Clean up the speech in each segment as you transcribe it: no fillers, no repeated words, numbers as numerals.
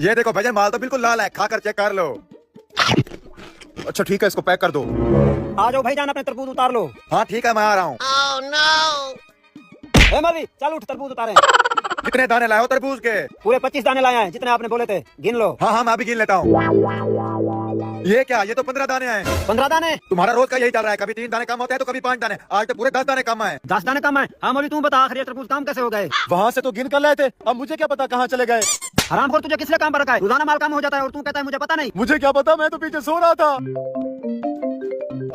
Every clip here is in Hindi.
ये देखो भैया, माल तो बिल्कुल लाल है, खाकर चेक कर लो। अच्छा ठीक है, इसको पैक कर दो। आ जाओ भाईजान, अपने तरबूज उतार लो। हाँ ठीक है, मैं आ रहा हूँ। ए मौलवी, चल उठ, तरबूज उतारे। कितने दाने लाए हो तरबूज के? पूरे 25 दाने लाए हैं, जितने आपने बोले थे, गिन लो। हाँ हाँ, मैं अभी गिन लेता हूँ। ये क्या, ये तो 15 दाने हैं। 15 दाने? तुम्हारा रोज का यही चल रहा है, कभी 3 दाने कम होते हैं तो कभी 5 दाने। आज तो पूरे 10 दाने कम है। 10 दाने कम है? हाँ मौलवी, तू बता, आखिर ये तरबूज काम कैसे हो गए? वहाँ से तो गिन कर लाए थे, अब मुझे क्या पता कहाँ चले गए। हरामखोर, तुझे किसने काम पर रखा है? रोजाना माल कम हो जाता है और तू कहता है मुझे पता नहीं। मुझे क्या पता, मैं तो पीछे सो रहा था।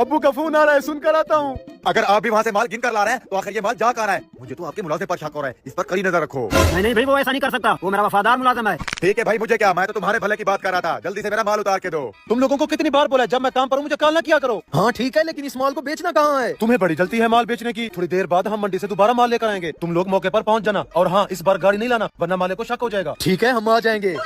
अब्बू का फोन आ रहा है, सुनकर आता हूँ। अगर आप भी वहाँ से माल गिन कर ला रहे हैं तो आखिर ये माल जा कहाँ रहा है? मुझे तो आपके मुलाजिम पर शक हो रहा है, इस पर कड़ी नजर रखो। नहीं भाई, वो ऐसा नहीं कर सकता, वो मेरा वफादार मुलाजिम है। ठीक है भाई, मुझे क्या, मैं तो तुम्हारे भले की बात कर रहा था। जल्दी से मेरा माल उतार के दो। तुम लोगों को कितनी बार बोला है, जब मैं काम पर हूँ मुझे कॉल ना किया करो। हाँ ठीक है, लेकिन इस माल को बेचना कहाँ है? तुम्हें बड़ी जल्दी है माल बेचने की। थोड़ी देर बाद हम मंडी से दोबारा माल लेकर आएंगे, तुम लोग मौके पर पहुँच जाना। और हाँ, इस बार गाड़ी नहीं लाना, वरना माले को शक हो जाएगा। ठीक है, हम आ जाएंगे।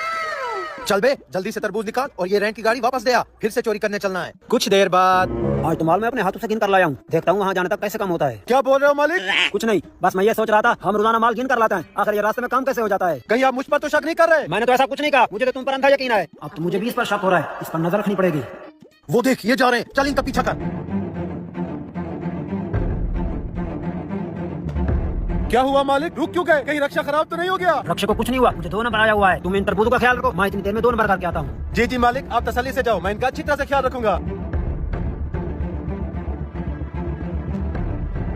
चल बे, जल्दी से तरबूज निकाल और ये रैंक की गाड़ी वापस दे आ, फिर से चोरी करने चलना है। कुछ देर बाद आज तो माल मैं अपने हाथों से गिन कर लाया हूँ, देखता हूँ वहाँ जाने तक कैसे कम होता है। क्या बोल रहे हो मालिक? कुछ नहीं, बस मैं ये सोच रहा था, हम रोजाना माल गिन कर लाते हैं, आखिर ये रास्ते में काम कैसे हो जाता है। कहीं आप मुझ पर तो शक नहीं कर रहे? मैंने तो ऐसा कुछ नहीं कहा, मुझे तो तुम पर अंधा यकीन है। अब तो मुझे भी इस पर शक हो रहा है, इस पर नजर रखनी पड़ेगी। वो देख, ये जा रहे हैं, चल इनका पीछा कर। क्या हुआ मालिक, रुक क्यों गए? कहीं रक्षा खराब तो नहीं हो गया? रक्षा को कुछ नहीं हुआ, मुझे 2 नंबर आया हुआ है। तुम इन तरबूजों का ख्याल रखो, मैं इतनी देर में 2 नंबर करके आता हूँ। जी जी मालिक, आप तसल्ली से जाओ, मैं इनका अच्छी तरह से ख्याल रखूंगा।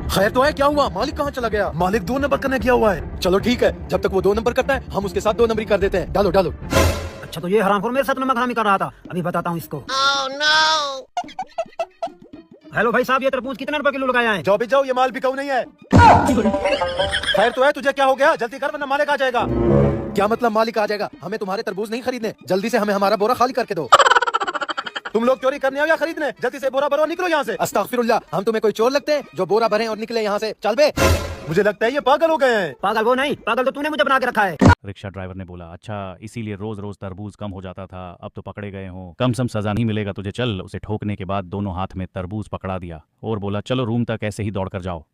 खैर तो है, क्या हुआ? मालिक कहाँ चला गया? मालिक 2 नंबर करने गया हुआ है। चलो ठीक है, जब तक वो 2 नंबर करता है हम उसके साथ 2 नंबर कर देते हैं। डालो डालो। अच्छा, तो ये हरामखोर मेरे साथ नमक हरामी कर रहा था, अभी बताता हूँ इसको। हेलो भाई साहब, ये तरबूज कितने रुपए किलो लगाया है? जाओ भी जाओ, ये माल बिकाऊ नहीं है। खैर तो है, तुझे क्या हो गया? जल्दी कर वरना मालिक आ जाएगा। क्या मतलब मालिक आ जाएगा? हमें तुम्हारे तरबूज नहीं खरीदने, जल्दी से हमें हमारा बोरा खाली करके दो। तुम लोग चोरी करने आओ या खरीदने? जल्दी से बोरा भरो, निकलो यहाँ से। अस्तगफिरुल्लाह, हम तुम्हें कोई चोर लगते हैं जो बोरा भरे और निकले यहाँ से? चल बे। मुझे लगता है ये पागल हो गए हैं। पागल वो नहीं, पागल तो तूने मुझे बना के रखा है। रिक्शा ड्राइवर ने बोला, अच्छा इसीलिए रोज रोज तरबूज कम हो जाता था, अब तो पकड़े गए हो, कम सम सजा नहीं मिलेगा तुझे। चल, उसे ठोकने के बाद दोनों हाथ में तरबूज पकड़ा दिया और बोला, चलो रूम तक ऐसे ही दौड़ कर जाओ।